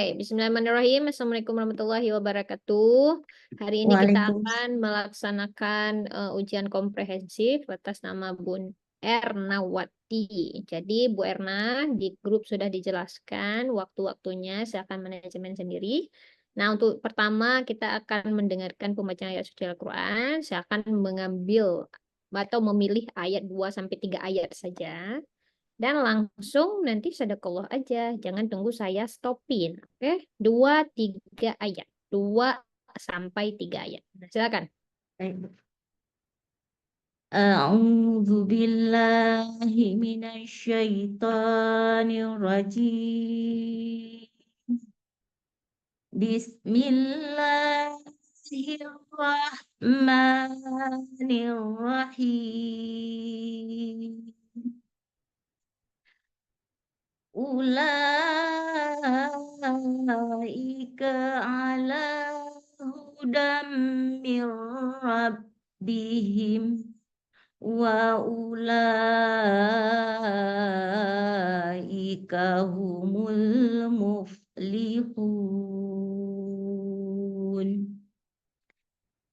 Bismillahirrahmanirrahim. Assalamualaikum warahmatullahi wabarakatuh. Hari ini kita akan melaksanakan ujian komprehensif atas nama Bu Ernawati. Jadi Bu Erna di grup sudah dijelaskan waktu-waktunya, silakan manajemen sendiri. Nah, untuk pertama kita akan mendengarkan pembacaan ayat suci Al-Quran. Saya akan mengambil atau memilih ayat 2 sampai 3 ayat saja. Dan langsung nanti sedekah aja. Jangan tunggu saya stopin. Oke? 2, 3 ayat. 2 sampai 3 ayat. Nah, silakan. A'udzu billahi minasyaitonir rajim. Bismillahirrahmanirrahim. Ulaika ala hudam mir rabbihim wa ulaika humul muflihun.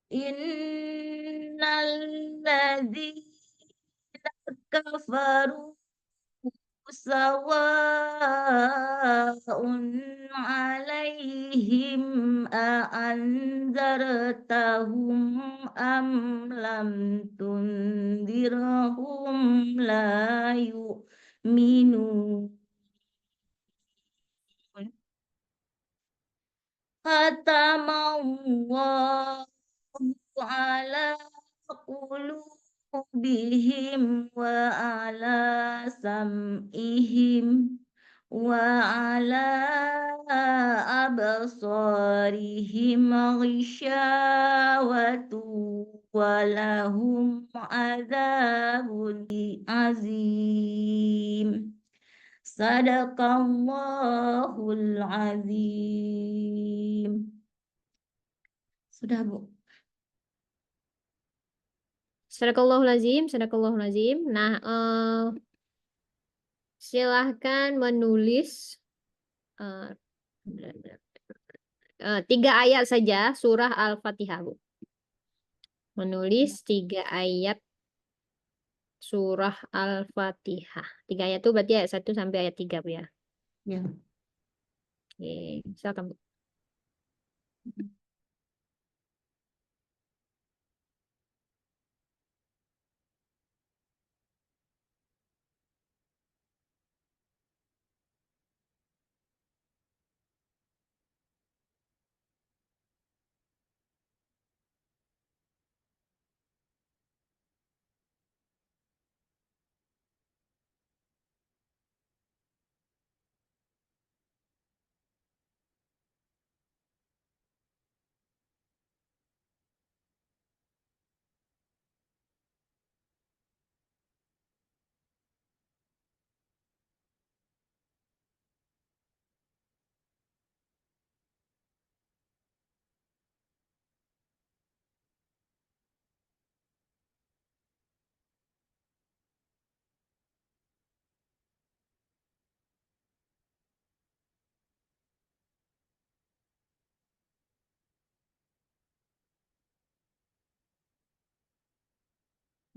Innal ladzina kafaru sawa'un 'alaihim a'anzartahum am lam tundirhum la yu'minun. Khatamallahu ala qulubihim wa ala sam'ihim wa ala absarihim ghishawatu wa lahum adzabun azim. Sadaqallahul azim. Sudah, Bu. Sadaqallahul azim, sadaqallahul azim. Nah, silahkan menulis 3 ayat saja surah Al-Fatihah, Bu. Menulis 3 ayat surah Al-Fatihah. 3 ayat itu berarti ayat 1 sampai ayat 3, Bu ya. Ya. Oke, silakan, Bu.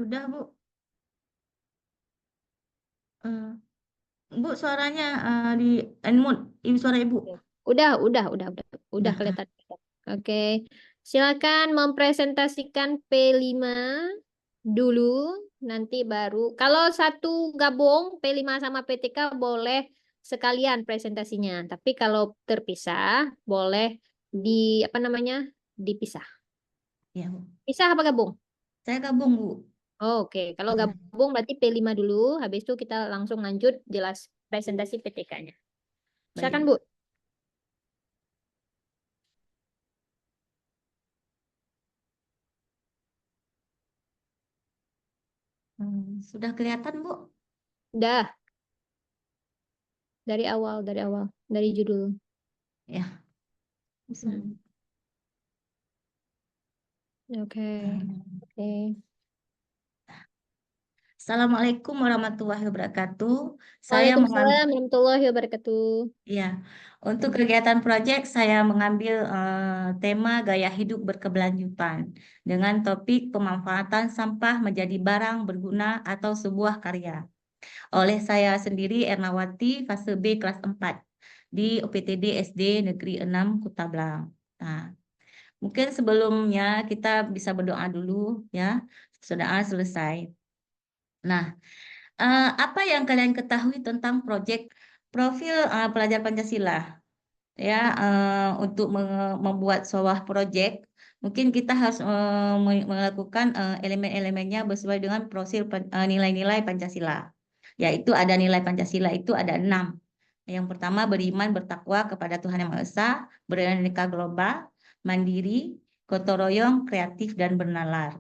Sudah, Bu. Bu, suaranya di unmute. Ibu, suara Ibu. Udah kelihatan. Oke. Silakan mempresentasikan P5 dulu, nanti baru. Kalau satu gabung P5 sama PTK boleh sekalian presentasinya. Tapi kalau terpisah boleh di apa namanya? Dipisah. Ya, Bu. Pisah apa gabung? Saya gabung, Bu. Oke, kalau gabung berarti P5 dulu, habis itu kita langsung lanjut jelas presentasi PTK-nya. Silakan, Baik. Bu. Sudah kelihatan, Bu? Dah, dari awal, dari judul. Ya. Bisa. Oke. Assalamualaikum warahmatullahi wabarakatuh. Saya mengambil, Waalaikumsalam warahmatullahi wabarakatuh. ya, untuk kegiatan proyek saya mengambil tema gaya hidup berkeberlanjutan dengan topik pemanfaatan sampah menjadi barang berguna atau sebuah karya. Oleh saya sendiri, Ernawati, fase B kelas 4 di OPTD SD Negeri 6 Kota Blang. Nah, mungkin sebelumnya kita bisa berdoa dulu ya. Doa selesai. Nah, apa yang kalian ketahui tentang proyek profil pelajar Pancasila? Ya, untuk membuat sebuah proyek, mungkin kita harus melakukan elemen-elemennya sesuai dengan profil nilai-nilai Pancasila. Yaitu ada nilai Pancasila itu ada 6. Yang pertama beriman bertakwa kepada Tuhan Yang Maha Esa, beraneka global, mandiri, gotong royong, kreatif dan bernalar,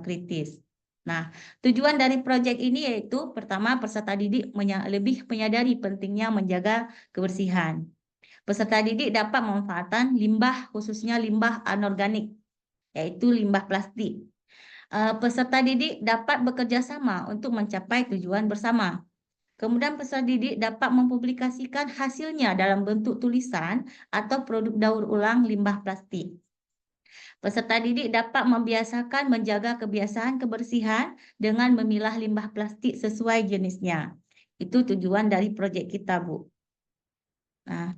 kritis. Nah, tujuan dari proyek ini yaitu pertama peserta didik lebih menyadari pentingnya menjaga kebersihan. Peserta didik dapat memanfaatkan limbah khususnya limbah anorganik, yaitu limbah plastik. Peserta didik dapat bekerja sama untuk mencapai tujuan bersama. Kemudian peserta didik dapat mempublikasikan hasilnya dalam bentuk tulisan atau produk daur ulang limbah plastik. Peserta didik dapat membiasakan menjaga kebiasaan kebersihan dengan memilah limbah plastik sesuai jenisnya. Itu tujuan dari proyek kita, Bu. Nah,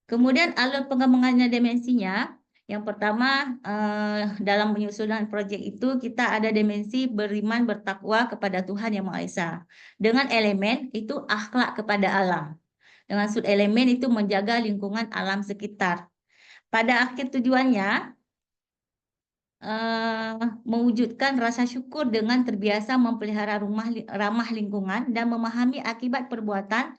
kemudian alur pengembangannya dimensinya, yang pertama dalam penyusunan proyek itu kita ada dimensi beriman bertakwa kepada Tuhan Yang Maha Esa. Dengan elemen itu akhlak kepada alam. Dengan sub elemen itu menjaga lingkungan alam sekitar. Pada akhir tujuannya mewujudkan rasa syukur dengan terbiasa memelihara rumah ramah lingkungan dan memahami akibat perbuatan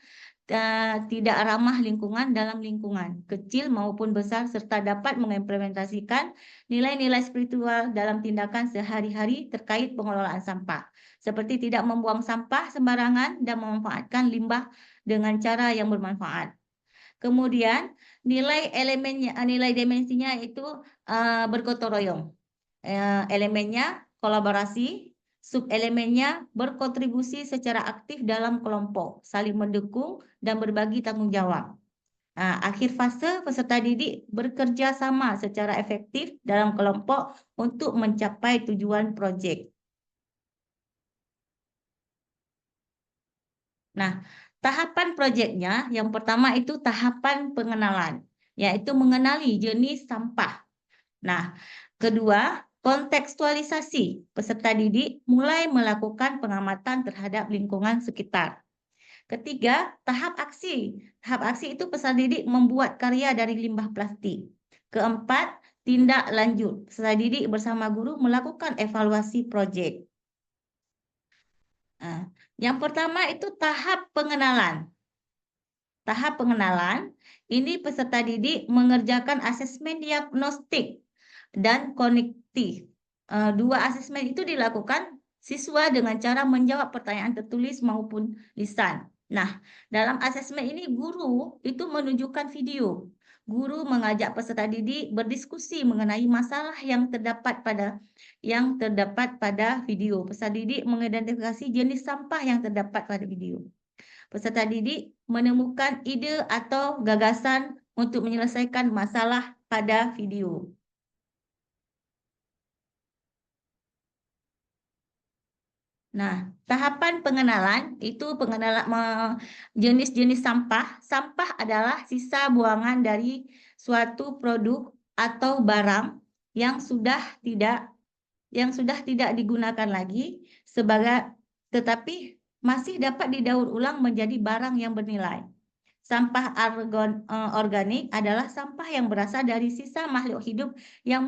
tidak ramah lingkungan dalam lingkungan kecil maupun besar serta dapat mengimplementasikan nilai-nilai spiritual dalam tindakan sehari-hari terkait pengelolaan sampah seperti tidak membuang sampah sembarangan dan memanfaatkan limbah dengan cara yang bermanfaat. Kemudian nilai dimensinya itu bergotong royong. Elemennya kolaborasi, sub-elemennya berkontribusi secara aktif dalam kelompok, saling mendukung dan berbagi tanggung jawab. Akhir fase peserta didik bekerja sama secara efektif dalam kelompok untuk mencapai tujuan proyek. Nah, tahapan proyeknya yang pertama itu tahapan pengenalan, yaitu mengenali jenis sampah. Nah, kedua, kontekstualisasi. Peserta didik mulai melakukan pengamatan terhadap lingkungan sekitar. Ketiga, tahap aksi. Tahap aksi itu peserta didik membuat karya dari limbah plastik. Keempat, tindak lanjut. Peserta didik bersama guru melakukan evaluasi proyek. Yang pertama itu tahap pengenalan. Tahap pengenalan, ini peserta didik mengerjakan asesmen diagnostik dan kognitif. Dua asesmen itu dilakukan siswa dengan cara menjawab pertanyaan tertulis maupun lisan. Nah, dalam asesmen ini guru itu menunjukkan video. Guru mengajak peserta didik berdiskusi mengenai masalah yang terdapat pada video. Peserta didik mengidentifikasi jenis sampah yang terdapat pada video. Peserta didik menemukan ide atau gagasan untuk menyelesaikan masalah pada video. Nah, tahapan pengenalan itu pengenalan jenis-jenis sampah. Sampah adalah sisa buangan dari suatu produk atau barang yang sudah tidak digunakan lagi tetapi masih dapat didaur ulang menjadi barang yang bernilai. Sampah organik adalah sampah yang berasal dari sisa makhluk hidup yang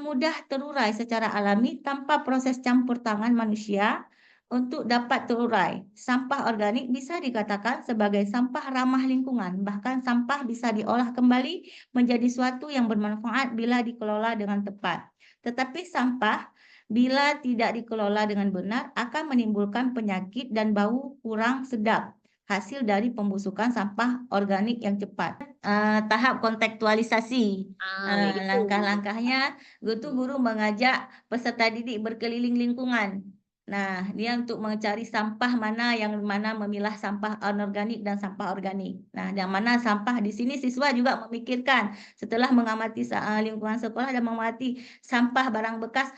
mudah terurai secara alami tanpa proses campur tangan manusia untuk dapat terurai. Sampah organik bisa dikatakan sebagai sampah ramah lingkungan, bahkan sampah bisa diolah kembali menjadi suatu yang bermanfaat bila dikelola dengan tepat. Tetapi sampah bila tidak dikelola dengan benar akan menimbulkan penyakit dan bau kurang sedap, hasil dari pembusukan sampah organik yang cepat. tahap kontekstualisasi. Kayak gitu. Langkah-langkahnya, guru mengajak peserta didik berkeliling lingkungan. Nah, dia untuk mencari sampah yang mana memilah sampah anorganik dan sampah organik. Nah, yang mana sampah di sini siswa juga memikirkan setelah mengamati lingkungan sekolah dan mengamati sampah barang bekas,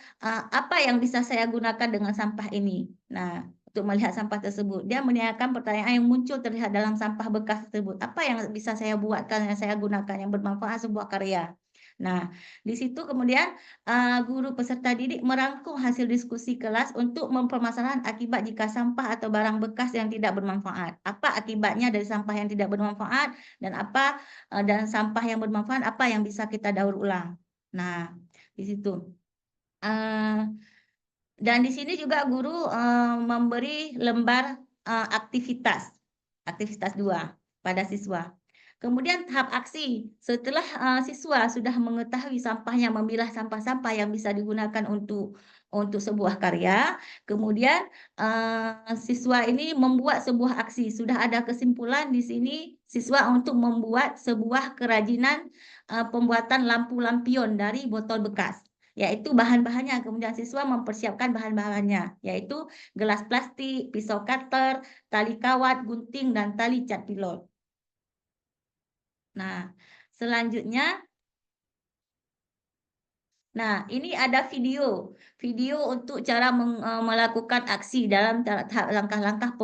apa yang bisa saya gunakan dengan sampah ini. Nah, untuk melihat sampah tersebut, dia menanyakan pertanyaan yang muncul terlihat dalam sampah bekas tersebut. Apa yang bisa saya buatkan, yang saya gunakan, yang bermanfaat sebuah karya. Nah, di situ kemudian guru peserta didik merangkum hasil diskusi kelas untuk mempermasalahkan akibat jika sampah atau barang bekas yang tidak bermanfaat. Apa akibatnya dari sampah yang tidak bermanfaat dan sampah yang bermanfaat apa yang bisa kita daur ulang. Nah, di situ. Dan di sini juga guru memberi lembar aktivitas 2 pada siswa. Kemudian tahap aksi, setelah siswa sudah mengetahui sampahnya, memilah sampah-sampah yang bisa digunakan untuk sebuah karya, kemudian siswa ini membuat sebuah aksi. Sudah ada kesimpulan di sini siswa untuk membuat sebuah kerajinan pembuatan lampu lampion dari botol bekas, yaitu bahan-bahannya. Kemudian siswa mempersiapkan bahan-bahannya, yaitu gelas plastik, pisau cutter, tali kawat, gunting, dan tali cat pilot. Nah, selanjutnya, ini ada video untuk cara melakukan aksi dalam tahap langkah-langkah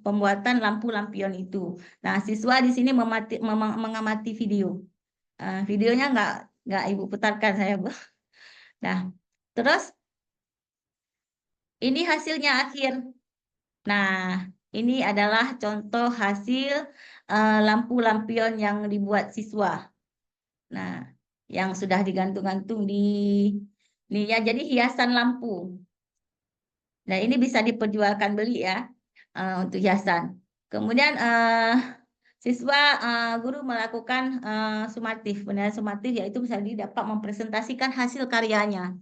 pembuatan lampu lampion itu. Nah, siswa di sini mengamati video. Videonya nggak Ibu putarkan saya, Bu. Nah, terus ini hasilnya akhir. Nah, ini adalah contoh hasil lampu lampion yang dibuat siswa. Nah, yang sudah digantung-gantung ya, jadi hiasan lampu. Nah, ini bisa diperjualkan beli ya untuk hiasan. Kemudian guru melakukan sumatif. Penilaian sumatif yaitu bisa dapat mempresentasikan hasil karyanya.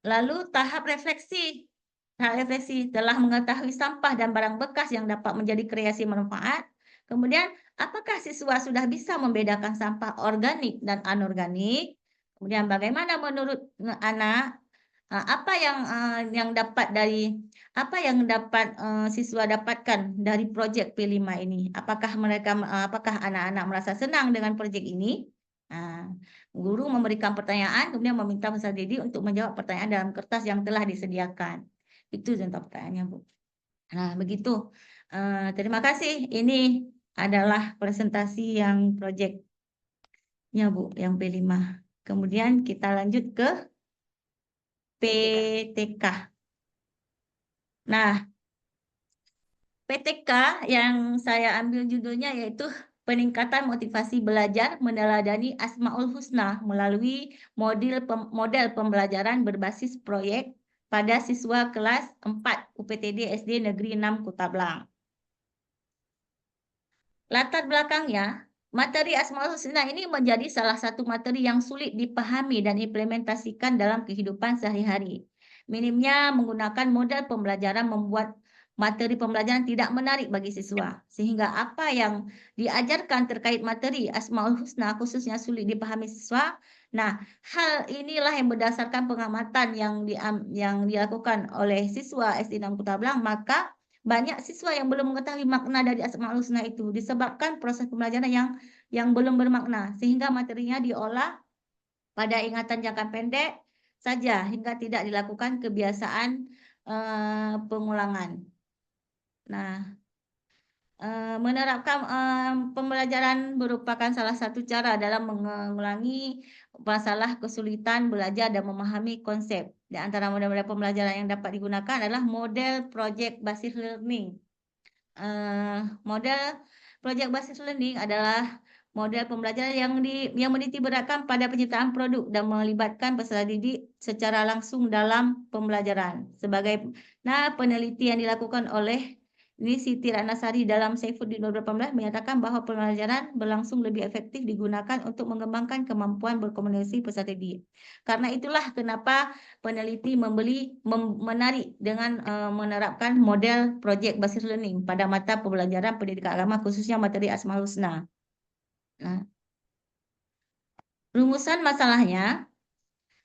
Lalu tahap refleksi. Telah mengetahui sampah dan barang bekas yang dapat menjadi kreasi manfaat. Kemudian, apakah siswa sudah bisa membedakan sampah organik dan anorganik? Kemudian, bagaimana menurut anak apa yang dapat siswa dapatkan dari proyek P5 ini? Apakah anak-anak merasa senang dengan proyek ini? Guru memberikan pertanyaan, kemudian meminta peserta didik untuk menjawab pertanyaan dalam kertas yang telah disediakan. Itu contoh pertanyaannya, Bu. Nah, begitu. Terima kasih. Ini adalah presentasi yang proyeknya, Bu, yang P5. Kemudian kita lanjut ke PTK. Nah, PTK yang saya ambil judulnya yaitu peningkatan motivasi belajar meneladani Asmaul Husna melalui model pembelajaran berbasis proyek pada siswa kelas 4 UPTD SD Negeri 6 Kota Blang. Latar belakangnya, materi Asmaul Husna ini menjadi salah satu materi yang sulit dipahami dan implementasikan dalam kehidupan sehari-hari. Minimnya menggunakan model pembelajaran membuat materi pembelajaran tidak menarik bagi siswa, sehingga apa yang diajarkan terkait materi Asmaul Husna khususnya sulit dipahami siswa. Nah, hal inilah yang berdasarkan pengamatan yang dilakukan oleh siswa SD 6 Kota Blang, maka banyak siswa yang belum mengetahui makna dari Asmaul Husna itu disebabkan proses pembelajaran yang belum bermakna, sehingga materinya diolah pada ingatan jangka pendek saja hingga tidak dilakukan kebiasaan pengulangan. Nah, menerapkan pembelajaran merupakan salah satu cara dalam mengulangi masalah kesulitan belajar dan memahami konsep. Di antara model-model pembelajaran yang dapat digunakan adalah model project based learning. Model project based learning adalah model pembelajaran yang meniti beratkan pada penciptaan produk dan melibatkan peserta didik secara langsung dalam pembelajaran. Penelitian dilakukan oleh Siti Ratnasari dalam Saifuddin 2018 menyatakan bahwa pembelajaran berlangsung lebih efektif digunakan untuk mengembangkan kemampuan berkomunikasi peserta didik. Karena itulah kenapa peneliti menarik dengan menerapkan model project based learning pada mata pembelajaran pendidikan agama khususnya materi Asmaul Husna. Nah, rumusan masalahnya.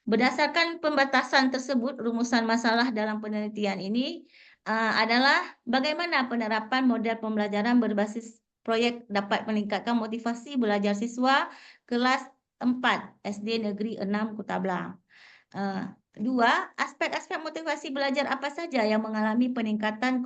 Berdasarkan pembatasan tersebut, rumusan masalah dalam penelitian ini adalah bagaimana penerapan model pembelajaran berbasis proyek dapat meningkatkan motivasi belajar siswa kelas 4 SD Negeri 6 Kota Blang. Dua, aspek-aspek motivasi belajar apa saja yang mengalami peningkatan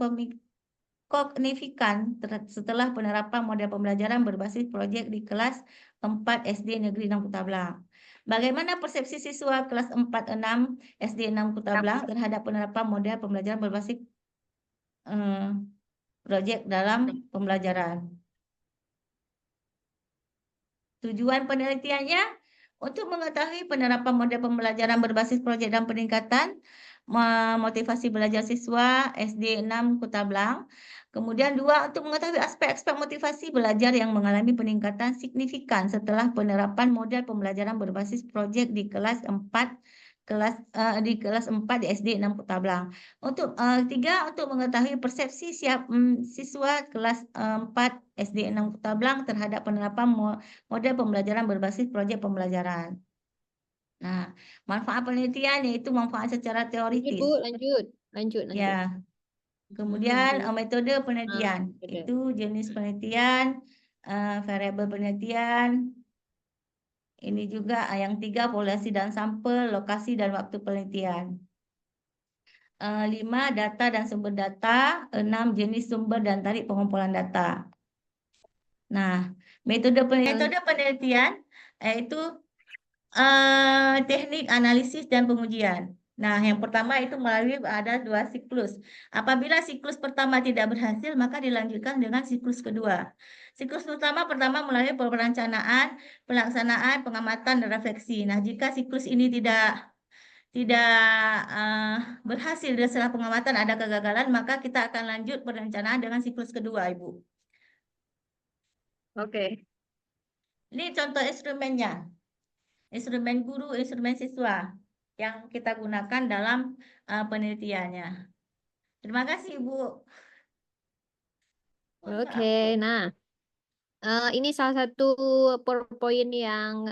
signifikan setelah penerapan model pembelajaran berbasis proyek di kelas 4 SD Negeri 6 Kota Blang. Bagaimana persepsi siswa kelas 4-6 SD 6 Kota Blang terhadap penerapan model pembelajaran berbasis proyek dalam pembelajaran? Tujuan penelitiannya untuk mengetahui penerapan model pembelajaran berbasis proyek dan peningkatan motivasi belajar siswa SD 6 Kota Blang. Kemudian dua, untuk mengetahui aspek-aspek motivasi belajar yang mengalami peningkatan signifikan setelah penerapan model pembelajaran berbasis proyek di kelas 4 di SD 6 Kota Blang. Untuk tiga, untuk mengetahui persepsi siswa kelas 4 SD 6 Kota Blang terhadap penerapan model pembelajaran berbasis proyek pembelajaran. Nah, manfaat penelitian yaitu manfaat secara teoritis. Bu, lanjut. Ya. Kemudian metode penelitian, metode. itu jenis penelitian, variabel penelitian. Ini juga yang tiga, populasi dan sampel, lokasi dan waktu penelitian. 5, data dan sumber data. 6, jenis sumber dan tarik pengumpulan data. Nah, metode penelitian yaitu teknik analisis dan pengujian. Nah, yang pertama itu melalui ada 2 siklus. Apabila siklus pertama tidak berhasil, maka dilanjutkan dengan siklus kedua. Siklus pertama melalui perencanaan, pelaksanaan, pengamatan, dan refleksi. Nah, jika siklus ini tidak berhasil setelah pengamatan ada kegagalan, maka kita akan lanjut perencanaan dengan siklus kedua, Ibu. Oke. Ini contoh instrumennya. Instrumen guru, instrumen siswa yang kita gunakan dalam penelitiannya. Terima kasih, Ibu. Oke, nah ini salah satu PowerPoint yang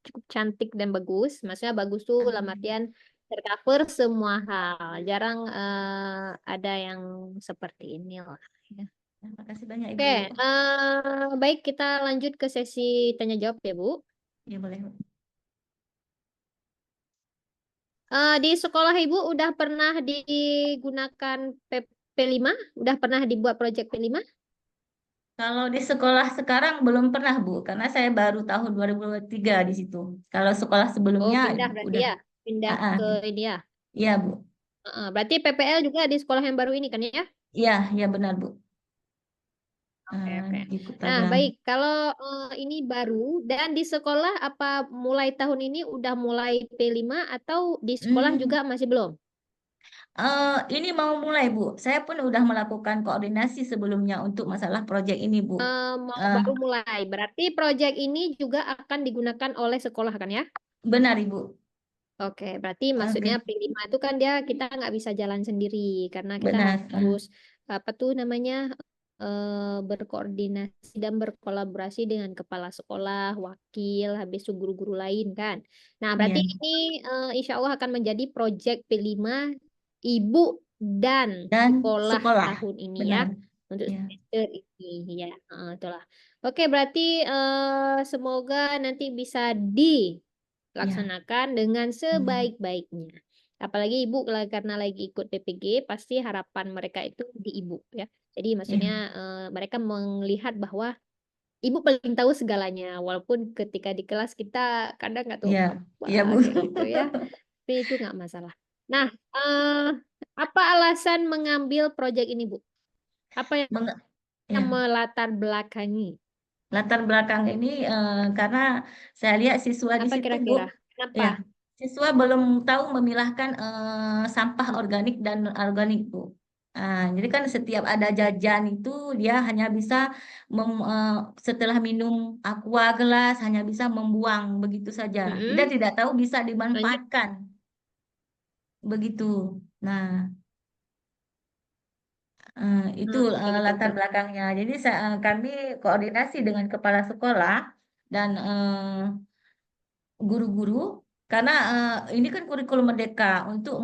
cukup cantik dan bagus. Maksudnya bagus tuh dalam artian tercover semua hal. Jarang ada yang seperti ini lah. Ya. Terima kasih banyak, Ibu. Oke, baik kita lanjut ke sesi tanya jawab ya, Bu. Ya, boleh. Di sekolah Ibu udah pernah digunakan P5? Udah pernah dibuat proyek P5? Kalau di sekolah sekarang belum pernah, Bu, karena saya baru tahun 2023 di situ. Kalau sekolah Oh, sebelumnya pindah berarti udah. ya? Pindah ke ini ya? Iya, Bu. Berarti PPL juga di sekolah yang baru ini kan ya? Iya, iya benar, Bu. Oke. Di Kota Nah, Blang. baik. Kalau ini baru dan di sekolah apa mulai tahun ini udah mulai P5 atau di sekolah juga masih belum? Ini mau mulai, Bu. Saya pun udah melakukan koordinasi sebelumnya untuk masalah proyek ini, Bu. Baru mulai. Berarti proyek ini juga akan digunakan oleh sekolah kan ya? Benar, Ibu. Oke, berarti maksudnya P5 itu kan kita nggak bisa jalan sendiri karena kita Benar. harus apa tuh namanya berkoordinasi dan berkolaborasi dengan kepala sekolah, wakil, habis itu guru-guru lain kan. Nah, berarti Iya. ini insya Allah akan menjadi proyek P5 Ibu dan Dan sekolah sekolah. tahun ini ya Benar. untuk Ya. semester ini ya. Itulah. Oke, berarti semoga nanti bisa dilaksanakan dengan sebaik-baiknya. Apalagi ibu karena lagi ikut PPG, pasti harapan mereka itu di ibu ya. Jadi maksudnya mereka melihat bahwa ibu paling tahu segalanya, walaupun ketika di kelas kita kadang nggak tahu Iya. apa Iya, Bu. kayak gitu ya. Tapi itu nggak masalah. Nah, apa alasan mengambil proyek ini, Bu? Apa yang Ya. melatar belakangi? Latar belakang ini karena saya lihat siswa di Apa situ, Bu. kira-kira? Kenapa? Ya. Siswa belum tahu memilahkan sampah organik dan anorganik, Bu. Jadi kan setiap ada jajan itu dia hanya bisa setelah minum aqua gelas hanya bisa membuang begitu saja. Dia Mm-mm. tidak tahu bisa Lanjut. dimanfaatkan begitu. Nah, itu Betul, betul, latar betul. belakangnya. Jadi kami koordinasi dengan kepala sekolah dan guru-guru karena ini kan kurikulum merdeka untuk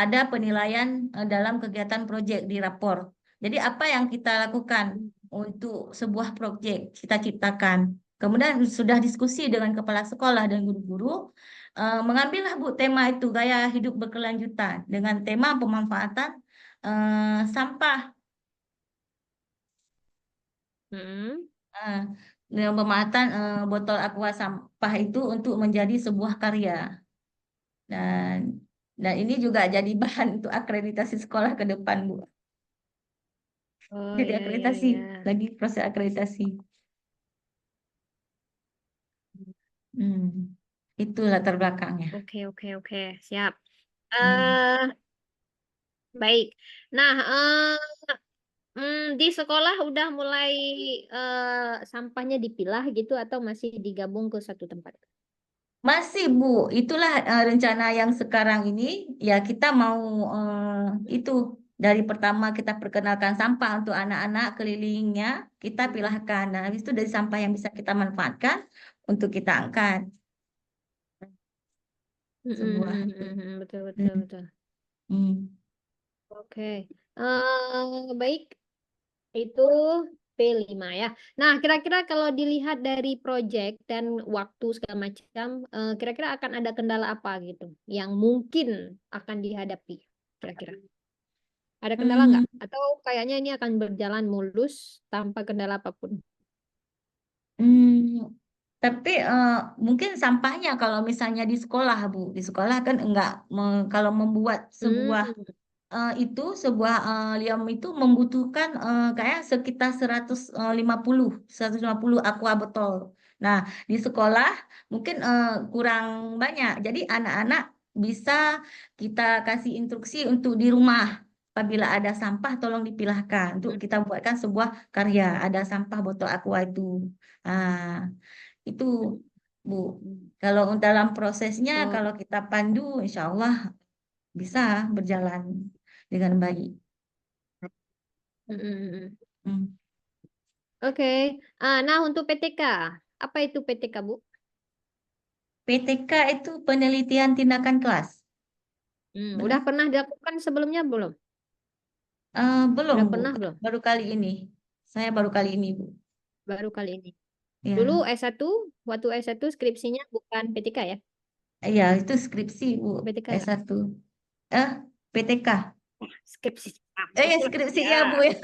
ada penilaian dalam kegiatan proyek di rapor. Jadi apa yang kita lakukan untuk sebuah proyek kita ciptakan. Kemudian sudah diskusi dengan kepala sekolah dan guru-guru, mengambillah Bu tema itu gaya hidup berkelanjutan dengan tema pemanfaatan sampah. Mm-mm. eh, dengan pemanfaatan botol aqua sampah itu untuk menjadi sebuah karya. Dan dan ini juga jadi bahan untuk akreditasi sekolah ke depan, Bu. Oh Jadi ya, ya, akreditasi, ya. lagi proses akreditasi. Hmm. Itu latar belakangnya. Oke, oke, oke. Siap. Hmm. eh Baik. Nah, di sekolah udah mulai sampahnya dipilah gitu atau masih digabung ke satu tempat? Masih, Bu. Itulah rencana yang sekarang ini. Ya, kita mau itu dari pertama kita perkenalkan sampah untuk anak-anak kelilingnya, kita pilahkan. Nah, habis itu dari sampah yang bisa kita manfaatkan untuk kita angkat sebuah itu. Betul, betul, Hmm. betul. Hmm. Oke. Baik, itu P5 ya. Nah, kira-kira kalau dilihat dari proyek dan waktu segala macam, kira-kira akan ada kendala apa gitu yang mungkin akan dihadapi, kira-kira? Ada kendala Hmm. nggak? Atau kayaknya ini akan berjalan mulus tanpa kendala apapun? Hmm, tapi mungkin sampahnya kalau misalnya di sekolah, Bu, di sekolah kan enggak kalau membuat sebuah Hmm. sebuah liam itu membutuhkan kayak sekitar 150 aqua botol. Nah, di sekolah mungkin kurang banyak. Jadi anak-anak bisa kita kasih instruksi untuk di rumah. Apabila ada sampah, tolong dipilahkan untuk kita buatkan sebuah karya. Ada sampah botol aqua itu. Nah, itu Bu. Kalau dalam prosesnya, Oh. kalau kita pandu, insya Allah bisa berjalan dengan baik. Mm. Hmm. Oke. Nah, untuk PTK, apa itu PTK, Bu? PTK itu penelitian tindakan kelas, Udah benar? pernah dilakukan sebelumnya belum? Belum, Udah Bu. pernah belum? Baru kali ini. Saya baru kali ini, Bu. Baru kali ini. Dulu Ya, S1, waktu S1 skripsinya bukan PTK ya? ya itu skripsi, Bu. PTK nggak? S1. Eh, PTK. Skripsi. Kampus lah. Skripsi Ya. ya, Bu ya.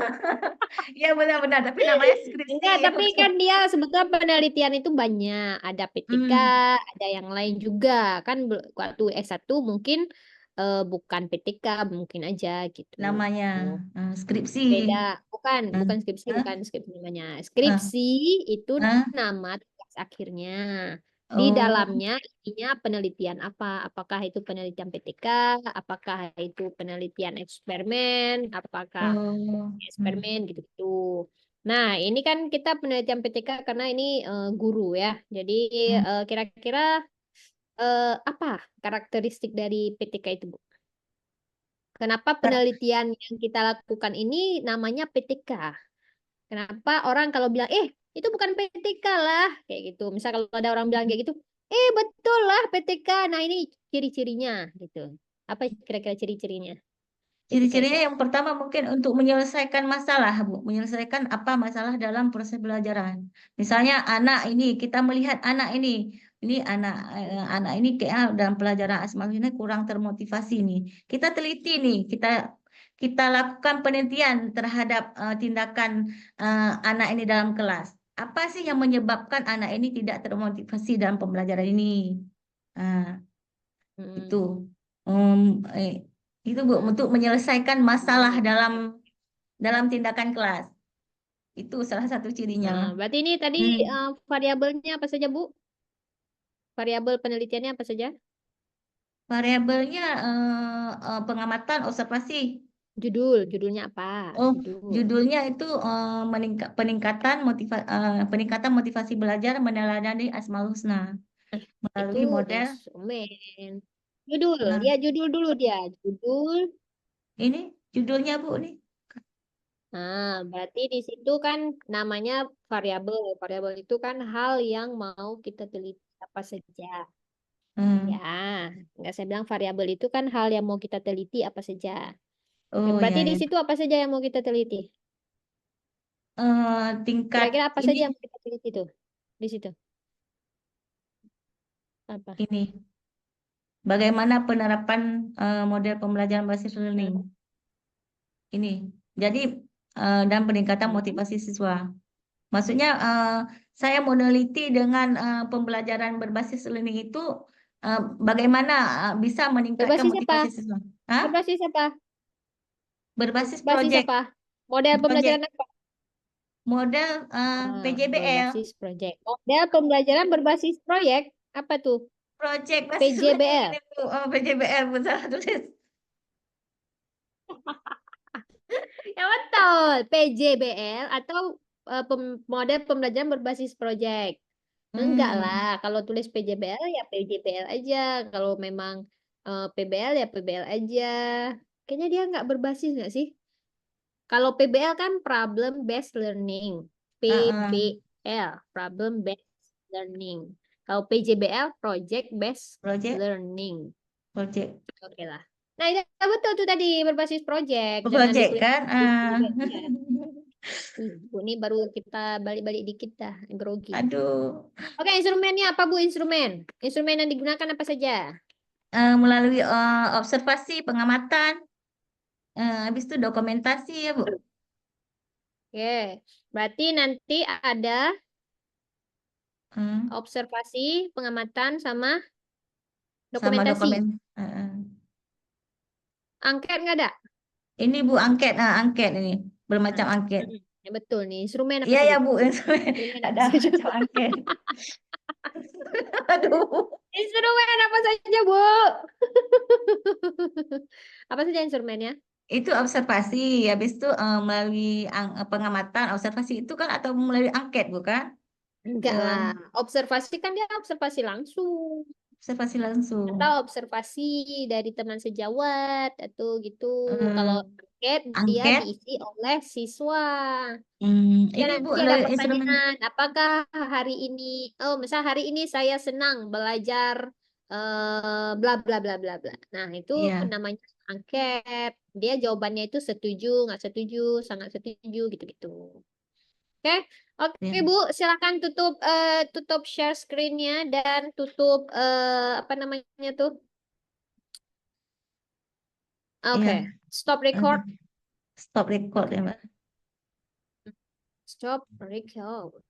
Ya benar-benar, tapi namanya skripsi. Enggak, tapi kan dia sebetulnya penelitian itu banyak. Ada PTK, Hmm, ada yang lain juga. Kan waktu S1 mungkin bukan PTK, mungkin aja gitu. namanya Oh, skripsi. beda. Bukan, Eh, bukan skripsi, eh, bukan skripsi namanya. eh, Skripsi itu eh. nama tugas akhirnya. Di Oh, dalamnya intinya penelitian apa? Apakah itu penelitian PTK? Apakah itu penelitian eksperimen? Apakah oh, eksperimen gitu-gitu. Nah, ini kan kita penelitian PTK karena ini guru ya. Jadi hmm. kira-kira apa karakteristik dari PTK itu, Bu? Kenapa penelitian yang kita lakukan ini namanya PTK? Kenapa orang kalau bilang, itu bukan PTK lah, kayak gitu. Misal kalau ada orang bilang kayak gitu, betul lah PTK. Nah, ini ciri-cirinya gitu. Apa kira-kira ciri-cirinya PTK itu? Ciri-cirinya yang pertama mungkin untuk menyelesaikan masalah, Bu. Menyelesaikan apa masalah dalam proses belajaran. Misalnya anak ini, kita melihat ini anak ini kayak dalam pelajaran asma ini kurang termotivasi nih. Kita teliti nih, kita lakukan penelitian terhadap tindakan anak ini dalam kelas. Apa sih yang menyebabkan anak ini tidak termotivasi dalam pembelajaran ini? Nah, itu. Hmm. Um, eh, itu Bu, Hmm. untuk menyelesaikan masalah Oh, dalam oke. dalam tindakan kelas. Itu salah satu cirinya. Nah, berarti ini tadi Hmm. variabelnya apa saja, Bu? Variabel penelitiannya apa saja? Variabelnya pengamatan observasi. Judulnya apa? Oh, Judul. judulnya itu peningkatan motivasi belajar meneladani Asmaul Husna Itu melalui model. instrumen. Judul, Nah, dia judul dulu dia. Judul. ini judulnya Bu nih. Nah, berarti di situ kan namanya variabel. Variabel itu kan hal yang mau kita teliti apa saja. Ya, Hmm. nggak saya bilang variabel itu kan hal yang mau kita teliti apa saja. Oh Berarti ya di ya. situ apa saja yang mau kita teliti? Tingkat Kira-kira apa ini saja yang mau kita teliti tuh di situ? Apa? ini bagaimana penerapan model pembelajaran basis Hmm. learning ini. Jadi dan peningkatan Hmm. motivasi siswa. Maksudnya saya meneliti dengan pembelajaran berbasis learning itu bagaimana bisa meningkatkan Berbasis apa? motivasi siswa. Hah? Berbasis apa? Berbasis Berbasis project, apa? Model project pembelajaran apa? model PJBL, Berbasis proyek. Model pembelajaran berbasis proyek. Apa tuh? project basis learning PJBL. ini Bu. PJBL Bu salah tulis. Ya betul. PJBL atau model pembelajaran berbasis proyek. Enggak Hmm. lah. Kalau tulis PJBL ya PJBL aja. Kalau memang PBL ya PBL aja. Kayaknya dia nggak berbasis nggak sih? Kalau PBL kan problem based learning. PBL, problem based learning. Kalau PJBL, project based Project, learning. project, Oke lah. Nah, itu betul tuh tadi berbasis project. Jangan project ditulis kan. PJBL. Iya. Bu, ini baru kita balik-balik dikit dah, grogi. Aduh. Oke, instrumennya apa Bu? Instrumen. Instrumen yang digunakan apa saja? Melalui observasi, pengamatan, habis itu dokumentasi ya Bu. Oke, berarti nanti ada Hmm. observasi, pengamatan, sama Sama dokumentasi. dokumen. Angket nggak ada? Ini Bu angket, angket ini bermacam Nah, angket. ya betul nih. Instrumen apa Iya ya saja? Bu, Instrumen apa ada saja? macam angket. Aduh. Instrumen apa saja, Bu? Apa saja instrumennya? Itu observasi, habis itu melalui pengamatan, observasi itu kan atau melalui angket bukan? Enggak Eh, lah. Observasi kan dia observasi langsung. Observasi langsung. Atau observasi dari teman sejawat atau gitu. Kalau Eh, angket dia Angket. diisi oleh siswa. Ya Ini Bu nanti ada dari instrumen. pertanyaan, apakah hari ini, oh misal hari ini saya senang belajar bla bla bla bla bla. Nah itu Iya. namanya angket. Dia jawabannya itu setuju, nggak setuju, sangat setuju gitu-gitu. Oke, Ya. oke Bu, silakan tutup tutup share screen-nya dan tutup apa namanya tuh? Iya. Oke, stop Oke. record. Stop record Oke, ya Mbak. stop record.